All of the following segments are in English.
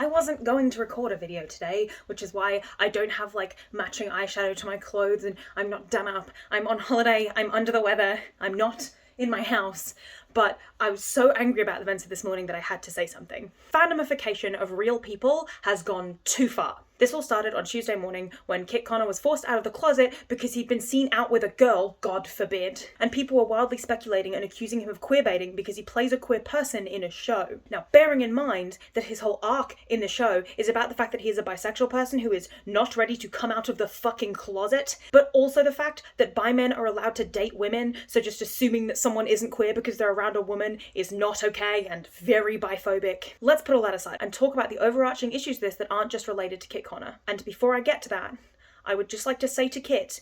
I wasn't going to record a video today, which is why I don't have like matching eyeshadow to my clothes and I'm not done up. I'm on holiday, I'm under the weather, I'm not in my house. But I was so angry about the events of this morning that I had to say something. Fandomification of real people has gone too far. This all started on Tuesday morning when Kit Connor was forced out of the closet because he'd been seen out with a girl, God forbid. And people were wildly speculating and accusing him of queerbaiting because he plays a queer person in a show. Now, bearing in mind that his whole arc in the show is about the fact that he is a bisexual person who is not ready to come out of the fucking closet, but also the fact that bi men are allowed to date women, so just assuming that someone isn't queer because they're around a woman is not okay and very biphobic. Let's put all that aside and talk about the overarching issues of this that aren't just related to Kit Connor. And before I get to that, I would just like to say to Kit,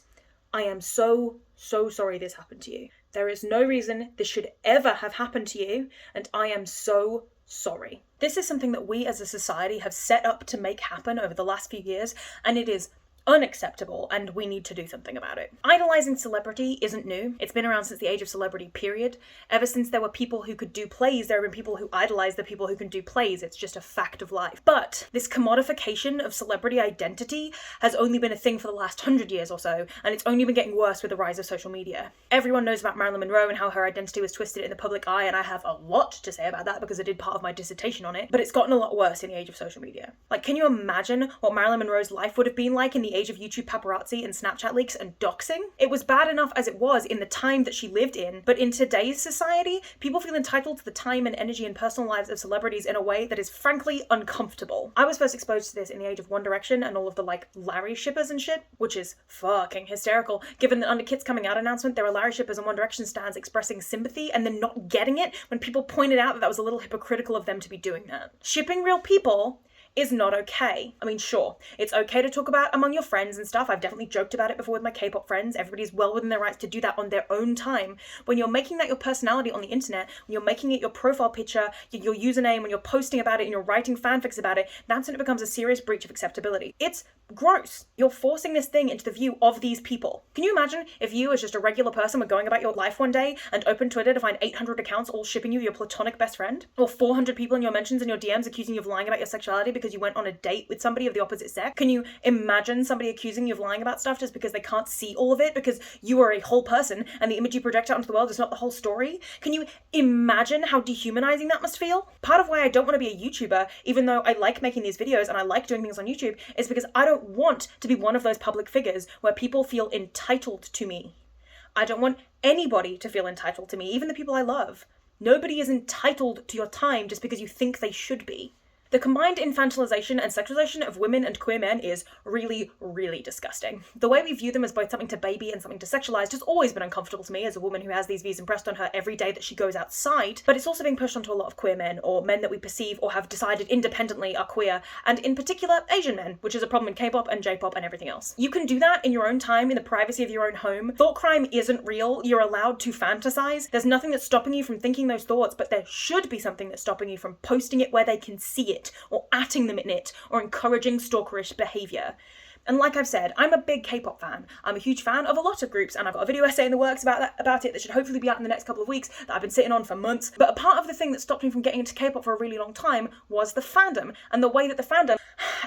I am so sorry this happened to you. There is no reason this should ever have happened to you, and I am so sorry. This is something that we as a society have set up to make happen over the last few years, and it is unacceptable, and we need to do something about it. Idolizing celebrity isn't new. It's been around since the age of celebrity, period. Ever since there were people who could do plays, there have been people who idolize the people who can do plays. It's just a fact of life. But this commodification of celebrity identity has only been a thing for the last 100 years or so, and it's only been getting worse with the rise of social media. Everyone knows about Marilyn Monroe and how her identity was twisted in the public eye, and I have a lot to say about that because I did part of my dissertation on it, but it's gotten a lot worse in the age of social media. Like, can you imagine what Marilyn Monroe's life would have been like in the age of YouTube paparazzi and Snapchat leaks and doxing? It was bad enough as it was in the time that she lived in, but in today's society, people feel entitled to the time and energy and personal lives of celebrities in a way that is frankly uncomfortable. I was first exposed to this in the age of One Direction and all of the like Larry shippers and shit, which is fucking hysterical, given that under Kit's coming out announcement there were Larry shippers and One Direction stans expressing sympathy and then not getting it when people pointed out that that was a little hypocritical of them to be doing that. Shipping real people is not okay. I mean, sure, it's okay to talk about among your friends and stuff. I've definitely joked about it before with my K-pop friends. Everybody's well within their rights to do that on their own time. When you're making that your personality on the internet, when you're making it your profile picture, your username, when you're posting about it and you're writing fanfics about it, that's when it becomes a serious breach of acceptability. It's gross. You're forcing this thing into the view of these people. Can you imagine if you as just a regular person were going about your life one day and open Twitter to find 800 accounts all shipping you your platonic best friend? Or 400 people in your mentions and your DMs accusing you of lying about your sexuality because you went on a date with somebody of the opposite sex? Can you imagine somebody accusing you of lying about stuff just because they can't see all of it because you are a whole person and the image you project out into the world is not the whole story? Can you imagine how dehumanizing that must feel? Part of why I don't want to be a YouTuber, even though I like making these videos and I like doing things on YouTube, is because I don't want to be one of those public figures where people feel entitled to me. I don't want anybody to feel entitled to me, even the people I love. Nobody is entitled to your time just because you think they should be. The combined infantilization and sexualization of women and queer men is really, really disgusting. The way we view them as both something to baby and something to sexualize has always been uncomfortable to me as a woman who has these views impressed on her every day that she goes outside, but it's also being pushed onto a lot of queer men, or men that we perceive or have decided independently are queer, and in particular, Asian men, which is a problem in K-pop and J-pop and everything else. You can do that in your own time, in the privacy of your own home. Thought crime isn't real. You're allowed to fantasize. There's nothing that's stopping you from thinking those thoughts, but there should be something that's stopping you from posting it where they can see it, or atting them in it, or encouraging stalkerish behaviour. And like I've said, I'm a big K-pop fan. I'm a huge fan of a lot of groups, and I've got a video essay in the works about it that should hopefully be out in the next couple of weeks that I've been sitting on for months. But a part of the thing that stopped me from getting into K-pop for a really long time was the fandom, and the way that the fandom,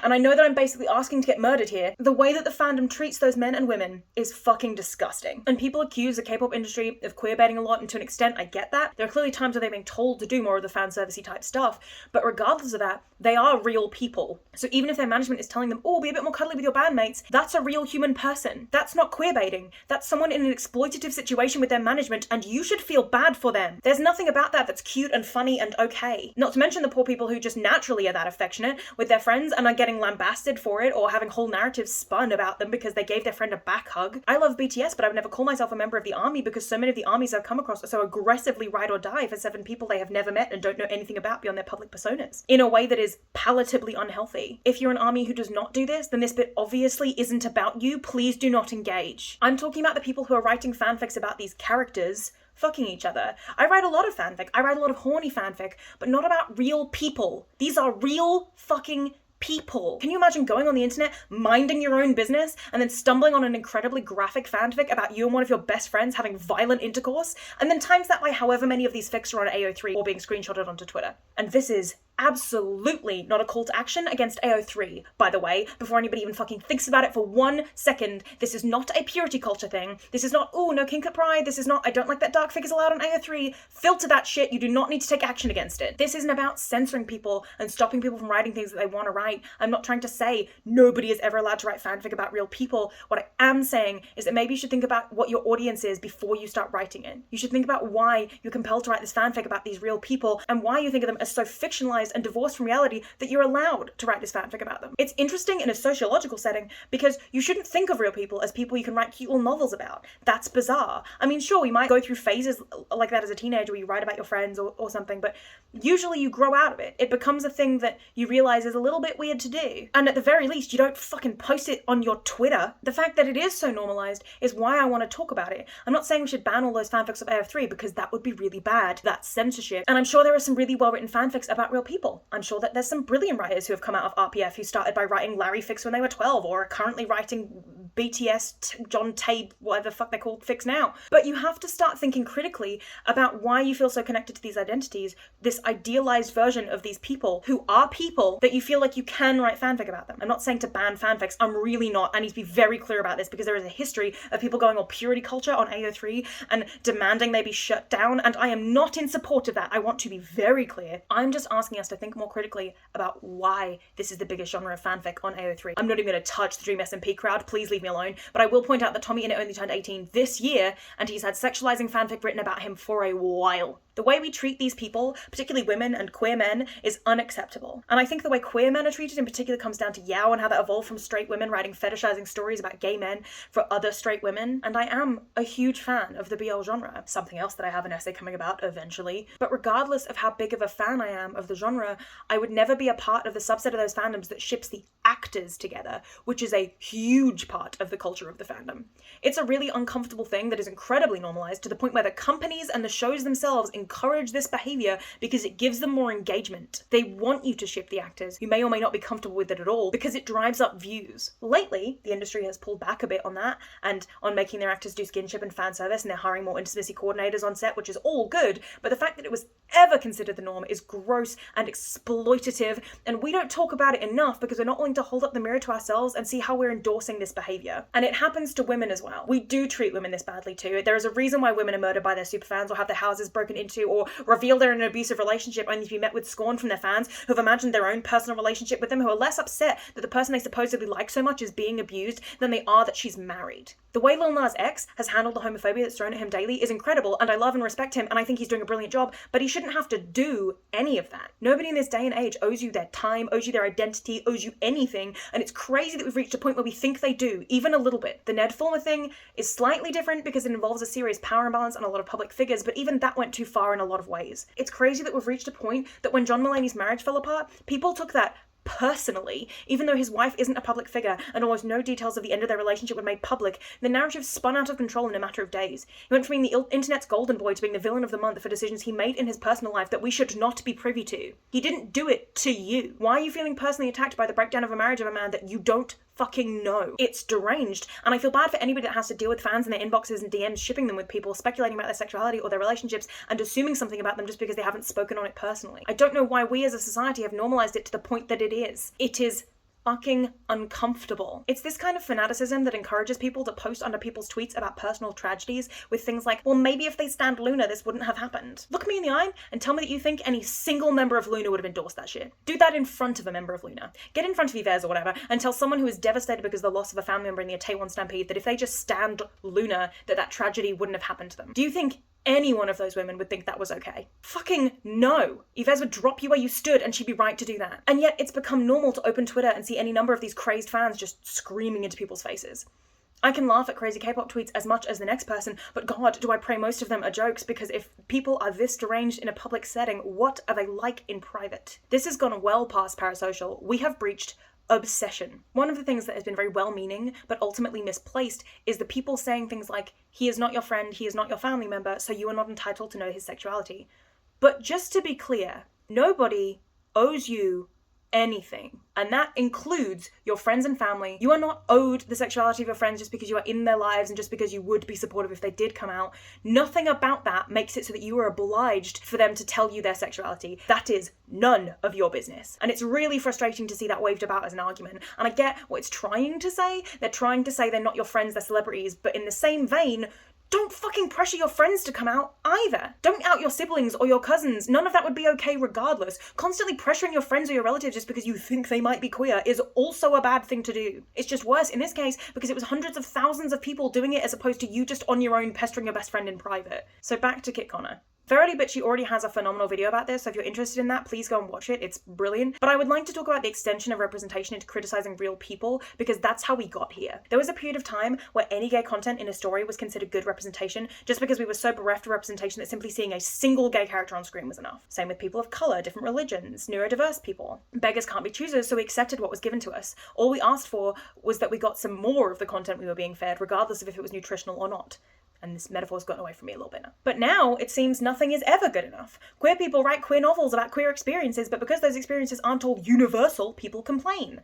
and I know that I'm basically asking to get murdered here, the way that the fandom treats those men and women is fucking disgusting. And people accuse the K-pop industry of queerbaiting a lot, and to an extent I get that. There are clearly times where they're being told to do more of the fan servicey type stuff, but regardless of that, they are real people. So even if their management is telling them, oh, be a bit more cuddly with your bandmates, that's a real human person. That's not queerbaiting. That's someone in an exploitative situation with their management, and you should feel bad for them. There's nothing about that that's cute and funny and okay. Not to mention the poor people who just naturally are that affectionate with their friends and are getting lambasted for it, or having whole narratives spun about them because they gave their friend a back hug. I love BTS, but I would never call myself a member of the army because so many of the armies I've come across are so aggressively ride or die for 7 people they have never met and don't know anything about beyond their public personas, in a way that is palatably unhealthy. If you're an army who does not do this, then this bit obviously isn't about you. Please do not engage. I'm talking about the people who are writing fanfics about these characters fucking each other. I write a lot of fanfic. I write a lot of horny fanfic, but not about real people. These are real fucking people. Can you imagine going on the internet, minding your own business, and then stumbling on an incredibly graphic fanfic about you and one of your best friends having violent intercourse, and then times that by however many of these fics are on AO3 or being screenshotted onto Twitter? And this is absolutely not a call to action against AO3, by the way, before anybody even fucking thinks about it for 1 second. This is not a purity culture thing. This is not, oh, no kink at pride. This is not, I don't like that dark figures allowed on AO3. Filter that shit. You do not need to take action against it. This isn't about censoring people and stopping people from writing things that they want to write. I'm not trying to say nobody is ever allowed to write fanfic about real people. What I am saying is that maybe you should think about what your audience is before you start writing it. You should think about why you're compelled to write this fanfic about these real people and why you think of them as so fictionalized and divorced from reality that you're allowed to write this fanfic about them. It's interesting in a sociological setting because you shouldn't think of real people as people you can write cute little novels about. That's bizarre. I mean, sure, we might go through phases like that as a teenager where you write about your friends or something, but usually you grow out of it. It becomes a thing that you realize is a little bit weird to do. And at the very least, you don't fucking post it on your Twitter. The fact that it is so normalized is why I want to talk about it. I'm not saying we should ban all those fanfics of AF3 because that would be really bad. That's censorship. And I'm sure there are some really well-written fanfics about real people. I'm sure that there's some brilliant writers who have come out of RPF who started by writing Larry fics when they were 12 or are currently writing BTS, John Tate, whatever the fuck they're called, fics now. But you have to start thinking critically about why you feel so connected to these identities, this idealized version of these people who are people that you feel like you can write fanfic about them. I'm not saying to ban fanfics. I'm really not. I need to be very clear about this because there is a history of people going all purity culture on AO3 and demanding they be shut down, and I am not in support of that. I want to be very clear. I'm just asking us to think more critically about why this is the biggest genre of fanfic on AO3. I'm not even going to touch the Dream SMP crowd. Please leave me alone. But I will point out that Tommy Innit only turned 18 this year, and he's had sexualizing fanfic written about him for a while. The way we treat these people, particularly women and queer men, is unacceptable. And I think the way queer men are treated in particular comes down to Yao and how that evolved from straight women writing fetishizing stories about gay men for other straight women. And I am a huge fan of the BL genre, something else that I have an essay coming about eventually. But regardless of how big of a fan I am of the genre, I would never be a part of the subset of those fandoms that ships the actors together, which is a huge part of the culture of the fandom. It's a really uncomfortable thing that is incredibly normalized to the point where the companies and the shows themselves encourage this behavior because it gives them more engagement. They want you to ship the actors who may or may not be comfortable with it at all because it drives up views. Lately, the industry has pulled back a bit on that and on making their actors do skinship and fan service, and they're hiring more intimacy coordinators on set, which is all good, but the fact that it was ever considered the norm is gross and exploitative, and we don't talk about it enough because we're not willing to hold up the mirror to ourselves and see how we're endorsing this behavior. And it happens to women as well. We do treat women this badly too. There is a reason why women are murdered by their superfans or have their houses broken into or reveal they're in an abusive relationship only to be met with scorn from their fans who have imagined their own personal relationship with them, who are less upset that the person they supposedly like so much is being abused than they are that she's married. The way Lil Nas X has handled the homophobia that's thrown at him daily is incredible, and I love and respect him, and I think he's doing a brilliant job, but he shouldn't have to do any of that. Nobody in this day and age owes you their time, owes you their identity, owes you anything, and it's crazy that we've reached a point where we think they do, even a little bit. The Ned Fulmer thing is slightly different because it involves a serious power imbalance and a lot of public figures, but even that went too far in a lot of ways. It's crazy that we've reached a point that when John Mulaney's marriage fell apart, people took that personally, even though his wife isn't a public figure and almost no details of the end of their relationship were made public. The narrative spun out of control in a matter of days. He went from being the internet's golden boy to being the villain of the month for decisions he made in his personal life that we should not be privy to. He didn't do it to you. Why are you feeling personally attacked by the breakdown of a marriage of a man that you don't fucking know? It's deranged, and I feel bad for anybody that has to deal with fans in their inboxes and DMs shipping them with people speculating about their sexuality or their relationships and assuming something about them just because they haven't spoken on it personally. I don't know why we as a society have normalized it to the point that it is. It is fucking uncomfortable. It's this kind of fanaticism that encourages people to post under people's tweets about personal tragedies with things like, well, maybe if they stand Luna, this wouldn't have happened. Look me in the eye and tell me that you think any single member of Luna would have endorsed that shit. Do that in front of a member of Luna. Get in front of Yves or whatever and tell someone who is devastated because of the loss of a family member in the Itaewon Stampede that if they just stand Luna, that tragedy wouldn't have happened to them. Do you think any one of those women would think that was okay? Fucking no. Yves would drop you where you stood and she'd be right to do that. And yet it's become normal to open Twitter and see any number of these crazed fans just screaming into people's faces. I can laugh at crazy K-pop tweets as much as the next person, but God, do I pray most of them are jokes, because if people are this deranged in a public setting, what are they like in private? This has gone well past parasocial. We have breached obsession. One of the things that has been very well-meaning but ultimately misplaced is the people saying things like, he is not your friend, he is not your family member, so you are not entitled to know his sexuality. But just to be clear, nobody owes you anything. And that includes your friends and family. You are not owed the sexuality of your friends just because you are in their lives and just because you would be supportive if they did come out. Nothing about that makes it so that you are obliged for them to tell you their sexuality. That is none of your business. And it's really frustrating to see that waved about as an argument. And I get what it's trying to say. They're trying to say they're not your friends, they're celebrities. But in the same vein, don't fucking pressure your friends to come out either. Don't out your siblings or your cousins. None of that would be okay regardless. Constantly pressuring your friends or your relatives just because you think they might be queer is also a bad thing to do. It's just worse in this case because it was hundreds of thousands of people doing it as opposed to you just on your own pestering your best friend in private. So back to Kit Connor. Verily Bitchy already has a phenomenal video about this, so if you're interested in that, please go and watch it. It's brilliant. But I would like to talk about the extension of representation into criticizing real people, because that's how we got here. There was a period of time where any gay content in a story was considered good representation, just because we were so bereft of representation that simply seeing a single gay character on screen was enough. Same with people of colour, different religions, neurodiverse people. Beggars can't be choosers, so we accepted what was given to us. All we asked for was that we got some more of the content we were being fed, regardless of if it was nutritional or not. And this metaphor's gotten away from me a little bit now. But now, it seems nothing is ever good enough. Queer people write queer novels about queer experiences, but because those experiences aren't all universal, people complain.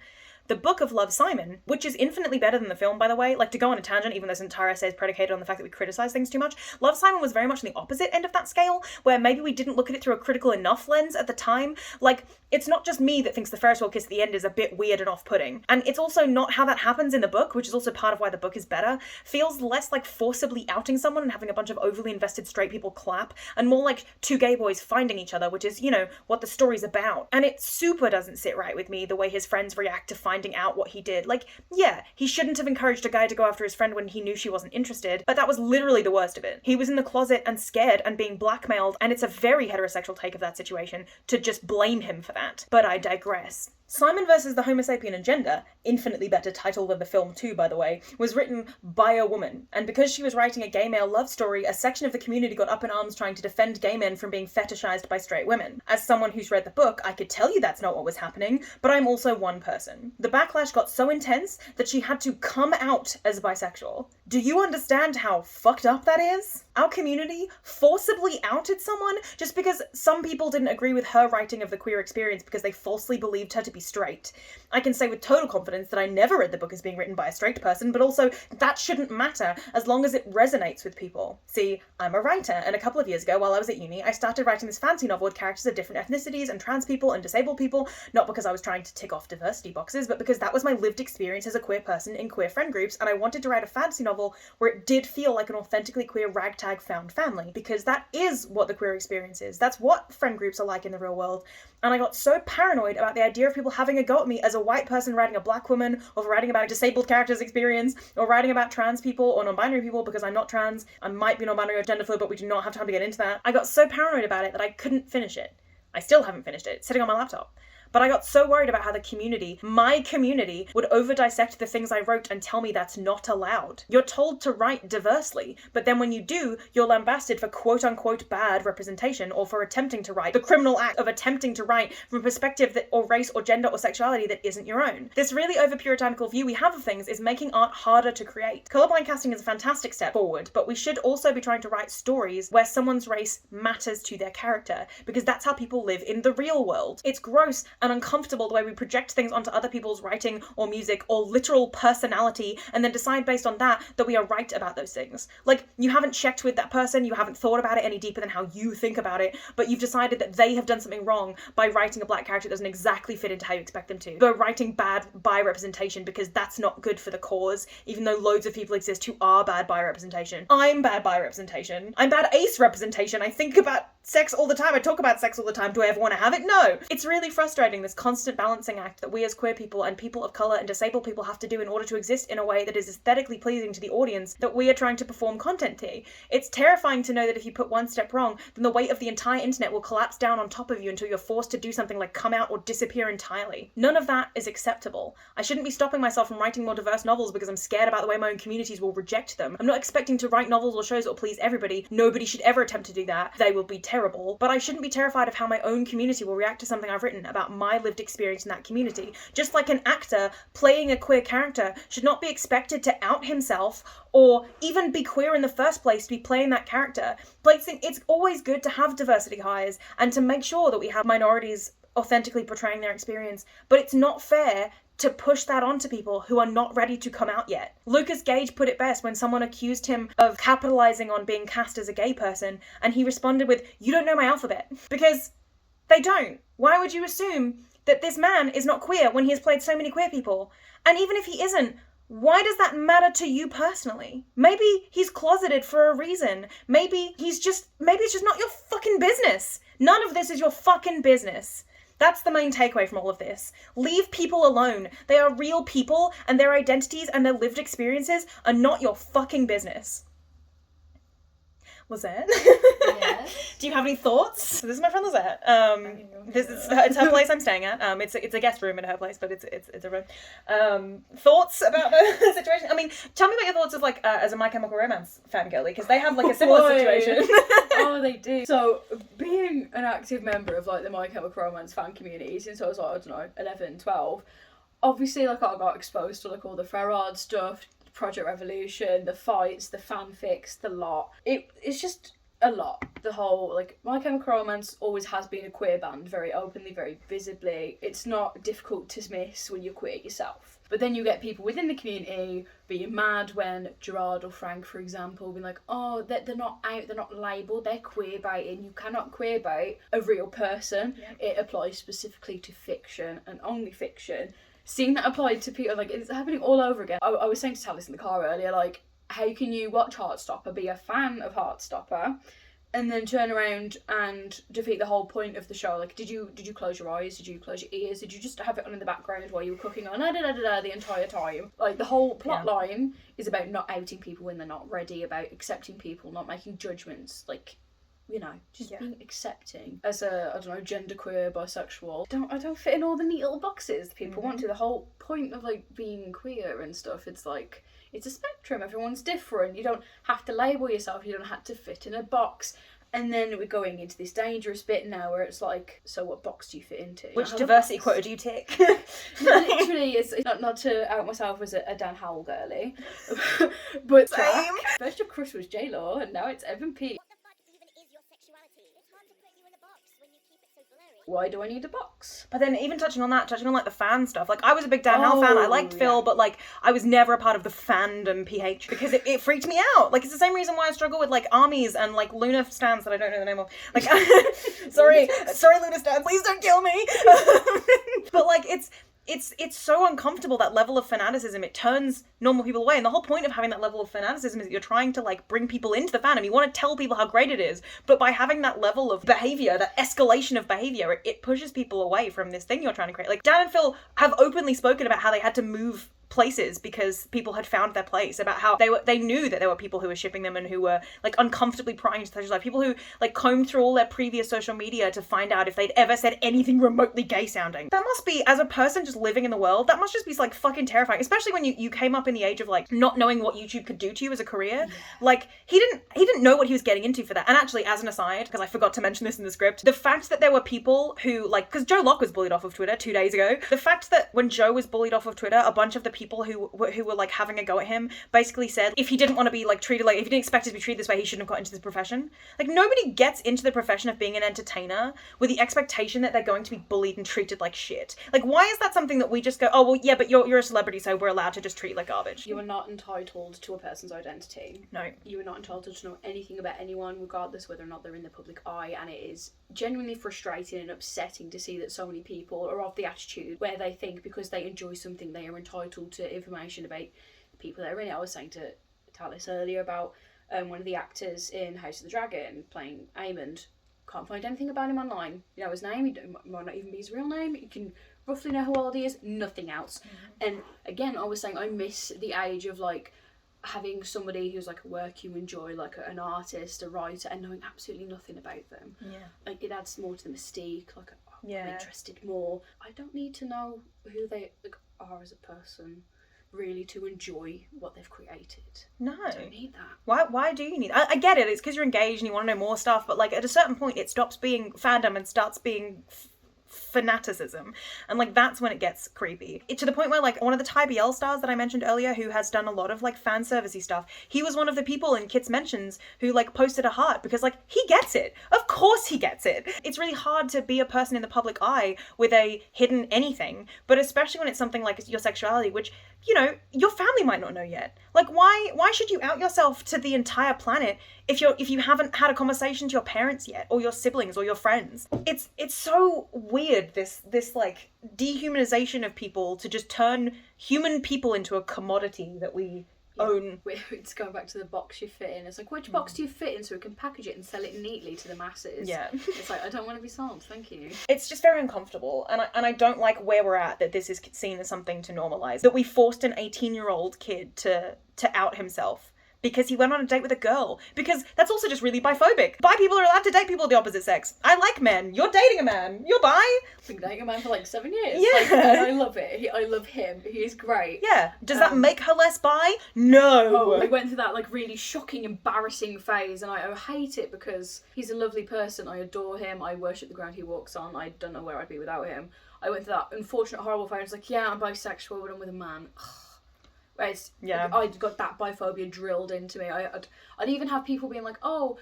The book of Love, Simon, which is infinitely better than the film, by the way, like to go on a tangent, even though this entire essay is predicated on the fact that we criticize things too much, Love, Simon was very much on the opposite end of that scale, where maybe we didn't look at it through a critical enough lens at the time. Like, it's not just me that thinks the Ferris wheel kiss at the end is a bit weird and off-putting. And it's also not how that happens in the book, which is also part of why the book is better. Feels less like forcibly outing someone and having a bunch of overly invested straight people clap, and more like two gay boys finding each other, which is, you know, what the story's about. And it super doesn't sit right with me the way his friends react to finding out what he did. Like, yeah, he shouldn't have encouraged a guy to go after his friend when he knew she wasn't interested, but that was literally the worst of it. He was in the closet and scared and being blackmailed, and it's a very heterosexual take of that situation to just blame him for that. But I digress. Simon versus the Homo sapien and Gender, infinitely better title than the film too, by the way, was written by a woman. And because she was writing a gay male love story, a section of the community got up in arms trying to defend gay men from being fetishized by straight women. As someone who's read the book, I could tell you that's not what was happening, but I'm also one person. The backlash got so intense that she had to come out as bisexual. Do you understand how fucked up that is? Our community forcibly outed someone just because some people didn't agree with her writing of the queer experience because they falsely believed her to be straight. I can say with total confidence that I never read the book as being written by a straight person, but also that shouldn't matter as long as it resonates with people. See, I'm a writer, and a couple of years ago while I was at uni, I started writing this fantasy novel with characters of different ethnicities and trans people and disabled people, not because I was trying to tick off diversity boxes, but because that was my lived experience as a queer person in queer friend groups, and I wanted to write a fantasy novel where it did feel like an authentically queer ragtag found family, because that is what the queer experience is. That's what friend groups are like in the real world. And I got so paranoid about the idea of people having a go at me as a white person writing a black woman, or writing about a disabled character's experience, or writing about trans people or non-binary people, because I'm not trans. I might be non-binary or gender fluid, but we do not have time to get into that. I got so paranoid about it that I couldn't finish it. I still haven't finished it. It's sitting on my laptop. But I got so worried about how the community, my community, would over-dissect the things I wrote and tell me that's not allowed. You're told to write diversely, but then when you do, you're lambasted for quote-unquote bad representation, or for attempting to write, the criminal act of attempting to write from a perspective that, or race or gender or sexuality that isn't your own. This really over-puritanical view we have of things is making art harder to create. Colorblind casting is a fantastic step forward, but we should also be trying to write stories where someone's race matters to their character, because that's how people live in the real world. It's gross and uncomfortable the way we project things onto other people's writing or music or literal personality and then decide based on that we are right about those things. Like, you haven't checked with that person, you haven't thought about it any deeper than how you think about it, but you've decided that they have done something wrong by writing a black character that doesn't exactly fit into how you expect them to. But writing bad bi representation because that's not good for the cause, even though loads of people exist who are bad bi representation. I'm bad bi representation. I'm bad ace representation. I think about sex all the time. I talk about sex all the time. Do I ever want to have it? No. It's really frustrating, this constant balancing act that we as queer people and people of colour and disabled people have to do in order to exist in a way that is aesthetically pleasing to the audience that we are trying to perform content to. It's terrifying to know that if you put one step wrong, then the weight of the entire internet will collapse down on top of you until you're forced to do something like come out or disappear entirely. None of that is acceptable. I shouldn't be stopping myself from writing more diverse novels because I'm scared about the way my own communities will reject them. I'm not expecting to write novels or shows that will please everybody. Nobody should ever attempt to do that. They will be terrible. But I shouldn't be terrified of how my own community will react to something I've written about my lived experience in that community. Just like an actor playing a queer character should not be expected to out himself or even be queer in the first place to be playing that character. It's always good to have diversity hires and to make sure that we have minorities authentically portraying their experience, but it's not fair to push that onto people who are not ready to come out yet. Lucas Gage put it best when someone accused him of capitalizing on being cast as a gay person, and he responded with, "You don't know my alphabet." Because they don't. Why would you assume that this man is not queer when he has played so many queer people? And even if he isn't, why does that matter to you personally? Maybe he's closeted for a reason. Maybe it's just not your fucking business. None of this is your fucking business. That's the main takeaway from all of this. Leave people alone. They are real people, and their identities and their lived experiences are not your fucking business. Lizette? Yes? Do you have any thoughts? So this is my friend Lizette. It's her place I'm staying at. It's a guest room at her place, but it's a room. Thoughts about the situation? I mean, tell me about your thoughts of like as a My Chemical Romance fangirly, because they have like a similar situation. Oh, they do. So being an active member of like the My Chemical Romance fan community since I was like, I don't know, 11, 12, obviously like I got exposed to like all the Ferrard stuff, Project Revolution, the fights, the fanfics, the lot. It's just a lot. The whole, like, My Chemical Romance always has been a queer band, very openly, very visibly. It's not difficult to miss when you're queer yourself. But then you get people within the community being mad when Gerard or Frank, for example, being like, oh, they're not out, they're not labelled, they're queerbaiting. You cannot queerbait a real person. Yeah. It applies specifically to fiction and only fiction. Seeing that applied to people, like, it's happening all over again. I was saying to Talis in the car earlier, like, how can you watch Heartstopper, be a fan of Heartstopper, and then turn around and defeat the whole point of the show? Like, did you close your eyes? Did you close your ears? Did you just have it on in the background while you were cooking on the entire time? Like, the whole plot line is about not outing people when they're not ready, about accepting people, not making judgments, like, you know, just being accepting. As a, I don't know, genderqueer, bisexual, I don't fit in all the neat little boxes that people want to. The whole point of, like, being queer and stuff, it's like, it's a spectrum, everyone's different. You don't have to label yourself, you don't have to fit in a box. And then we're going into this dangerous bit now where it's like, so what box do you fit into? Which diversity quota do you tick? Literally, it's not to out myself as a Dan Howell girly, but same. First your crush was J-Lo, and now it's Evan P. Why do I need a box? But then even touching on like the fan stuff, like I was a big Dan Howell fan, I liked Phil, but like I was never a part of the fandom PH because it freaked me out. Like it's the same reason why I struggle with like armies and like Luna stands that I don't know the name of. Like sorry Luna stands, please don't kill me. But like it's so uncomfortable, that level of fanaticism. It turns normal people away, and the whole point of having that level of fanaticism is that you're trying to like bring people into the fandom. You want to tell people how great it is, but by having that level of behavior, that escalation of behavior, it pushes people away from this thing you're trying to create. Like Dan and Phil have openly spoken about how they had to move places because people had found their place, about how they knew that there were people who were shipping them and who were like uncomfortably prying into social life, people who like combed through all their previous social media to find out if they'd ever said anything remotely gay sounding. That must be, as a person just living in the world, that must just be like fucking terrifying, especially when you came up in the age of like not knowing what YouTube could do to you as a career. Like he didn't know what he was getting into for that. And actually, as an aside, because I forgot to mention this in the script, the fact that there were people who like, because Joe Locke was bullied off of Twitter 2 days ago, the fact that when Joe was bullied off of Twitter, a bunch of the people who were like having a go at him basically said if he didn't want to be like treated, like if he didn't expect to be treated this way, he shouldn't have got into this profession. Like nobody gets into the profession of being an entertainer with the expectation that they're going to be bullied and treated like shit. Like why is that something that we just go, oh well yeah, but you're a celebrity, so we're allowed to just treat you like garbage? You are not entitled to a person's identity. No. You are not entitled to know anything about anyone, regardless whether or not they're in the public eye, and it is genuinely frustrating and upsetting to see that so many people are of the attitude where they think because they enjoy something they are entitled to information about people that are in it. I was saying to Talis earlier about one of the actors in House of the Dragon playing Aemond. Can't find anything about him online. You know his name, it might not even be his real name. You can roughly know how old he is, nothing else. And again, I was saying I miss the age of like having somebody who's like a work you enjoy, like an artist, a writer, and knowing absolutely nothing about them. Like it adds more to the mystique, like I'm interested more. I don't need to know who they like are as a person really to enjoy what they've created. No. I don't need that. Why do you need... I get it, it's because you're engaged and you want to know more stuff, but like at a certain point it stops being fandom and starts being fanaticism. And like that's when it gets creepy. To the point where like one of the Thai BL stars that I mentioned earlier, who has done a lot of like fan servicey stuff, he was one of the people in Kit's mentions who like posted a heart because like he gets it. Of course he gets it. It's really hard to be a person in the public eye with a hidden anything, but especially when it's something like your sexuality, which, you know, your family might not know yet. Like why should you out yourself to the entire planet if you haven't had a conversation to your parents yet, or your siblings, or your friends? It's so weird, this like dehumanization of people to just turn human people into a commodity that we own. It's going back to the box you fit in. It's like, which box do you fit in so we can package it and sell it neatly to the masses? Yeah. It's like, I don't want to be sold, thank you. It's just very uncomfortable, and I don't like where we're at, that this is seen as something to normalize. That we forced an 18-year-old kid to out himself because he went on a date with a girl. Because that's also just really biphobic. Bi people are allowed to date people of the opposite sex. I like men. You're dating a man. You're bi. I've been dating a man for like 7 years. Yeah. Like, and I love it. I love him. He's great. Yeah. Does that make her less bi? No. I went through that like really shocking, embarrassing phase, and I hate it because he's a lovely person. I adore him. I worship the ground he walks on. I don't know where I'd be without him. I went through that unfortunate, horrible phase. It's like, yeah, I'm bisexual, but I'm with a man. Right. Yeah. I got that biphobia drilled into me. I'd even have people being like, oh,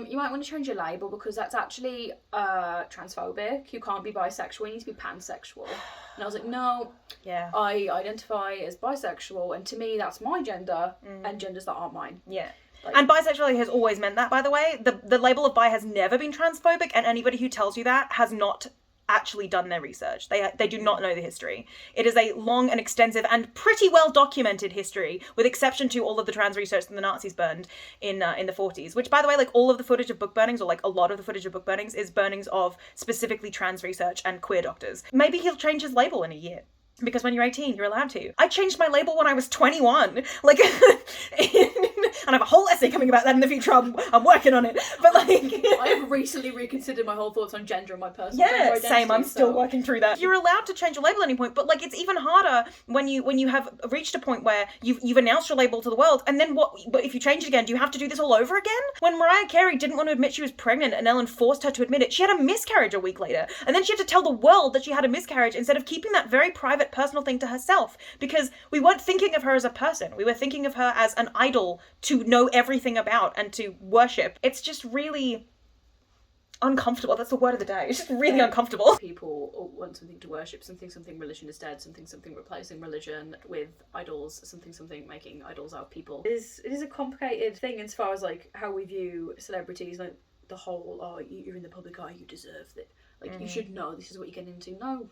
you might want to change your label because that's actually transphobic. You can't be bisexual, you need to be pansexual. And I was like, no, Yeah. I identify as bisexual, and to me that's my gender, and genders that aren't mine. Yeah. Like, And bisexuality has always meant that, by the way. The label of bi has never been transphobic, and anybody who tells you that has not actually done their research. They do not know the history. It is a long and extensive and pretty well documented history, with exception to all of the trans research that the Nazis burned in the 40s, which, by the way, like all of the footage of book burnings, or like a lot of the footage of book burnings, is burnings of specifically trans research and queer doctors. Maybe he'll change his label in a year. Because when you're 18, you're allowed to. I changed my label when I was 21. Like, and I have a whole essay coming about that in the future. I'm working on it. But like... I have recently reconsidered my whole thoughts on gender and my personal gender identity. Same. I'm still working through that. You're allowed to change your label at any point, but like it's even harder when you have reached a point where you've announced your label to the world, and then what? But if you change it again, do you have to do this all over again? When Mariah Carey didn't want to admit she was pregnant, and Ellen forced her to admit it, she had a miscarriage a week later, and then she had to tell the world that she had a miscarriage instead of keeping that very private, personal thing to herself, because we weren't thinking of her as a person. We were thinking of her as an idol to know everything about and to worship. It's just really uncomfortable. That's the word of the day. It's just really uncomfortable. People want something to worship, something religion is dead, something replacing religion with idols, something making idols out of people. It is a complicated thing as far as like how we view celebrities, like the whole, oh, you're in the public eye, you deserve it. Like, you should know this is what you're getting into. No,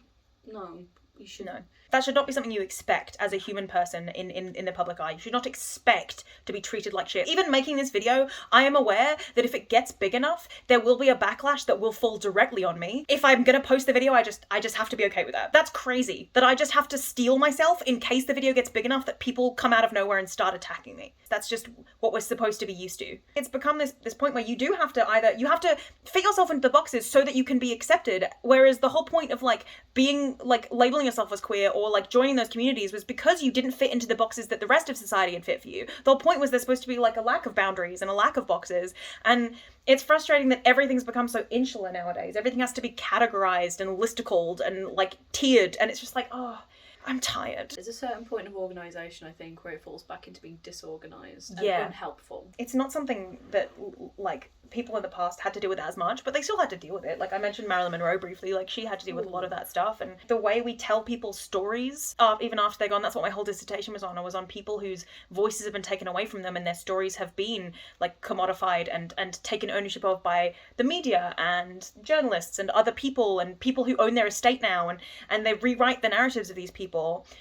you should. No. That should not be something you expect as a human person in the public eye. You should not expect to be treated like shit. Even making this video, I am aware that if it gets big enough, there will be a backlash that will fall directly on me. If I'm gonna post the video, I just have to be okay with that. That's crazy. That I just have to steel myself in case the video gets big enough that people come out of nowhere and start attacking me. That's just what we're supposed to be used to. It's become this point where you do have to you have to fit yourself into the boxes so that you can be accepted. Whereas the whole point of like being like labeling yourself as queer or like joining those communities was because you didn't fit into the boxes that the rest of society had fit for you. The whole point was there's supposed to be like a lack of boundaries and a lack of boxes, and it's frustrating that everything's become so insular nowadays. Everything has to be categorized and listicled and like tiered, and it's just like, oh, I'm tired. There's a certain point of organisation, I think, where it falls back into being disorganised and unhelpful. It's not something that, like, people in the past had to deal with as much, but they still had to deal with it. Like, I mentioned Marilyn Monroe briefly, like, she had to deal with a lot of that stuff, and the way we tell people's stories, even after they're gone, that's what my whole dissertation was on. I was on people whose voices have been taken away from them, and their stories have been, like, commodified and taken ownership of by the media and journalists and other people and people who own their estate now, and they rewrite the narratives of these people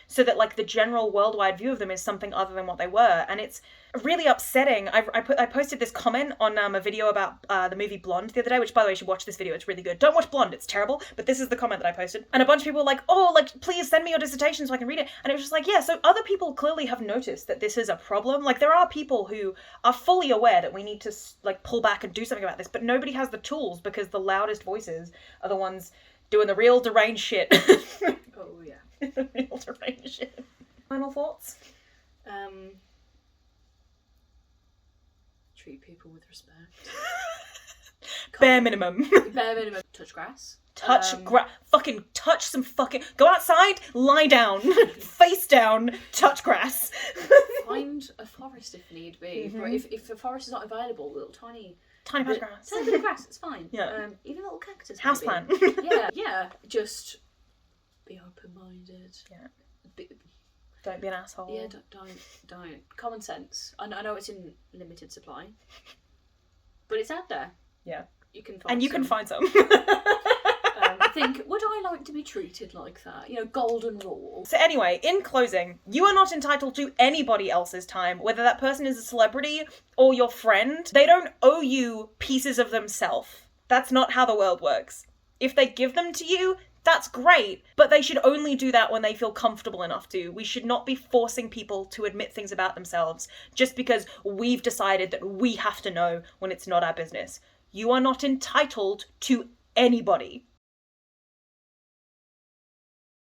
so that like the general worldwide view of them is something other than what they were, and it's really upsetting. I posted this comment on a video about the movie Blonde the other day, which by the way, you should watch this video, it's really good. Don't watch Blonde, it's terrible, but this is the comment that I posted, and a bunch of people were like, oh, like, please send me your dissertation so I can read it, and it was just like, yeah, so other people clearly have noticed that this is a problem. Like, there are people who are fully aware that we need to like pull back and do something about this, but nobody has the tools because the loudest voices are the ones doing the real deranged shit. Oh yeah. The real deranged shit. Final thoughts? Treat people with respect. Bare minimum. Bare minimum. Touch grass. fucking touch some fucking, go outside, lie down, face down, touch grass. Find a forest if need be. But if a forest is not available, little tiny patch of grass. Tiny bit of grass, it's fine. Yeah. Even little cactus. Houseplant. Yeah. Just be open-minded. Yeah. Don't be an asshole. Yeah, don't. Common sense. I know it's in limited supply, but it's out there. Yeah. You can find and you can find some. Think, would I like to be treated like that? You know, golden rule. So anyway, in closing, you are not entitled to anybody else's time, whether that person is a celebrity or your friend. They don't owe you pieces of themselves. That's not how the world works. If they give them to you, that's great, but they should only do that when they feel comfortable enough to. We should not be forcing people to admit things about themselves just because we've decided that we have to know when it's not our business. You are not entitled to anybody.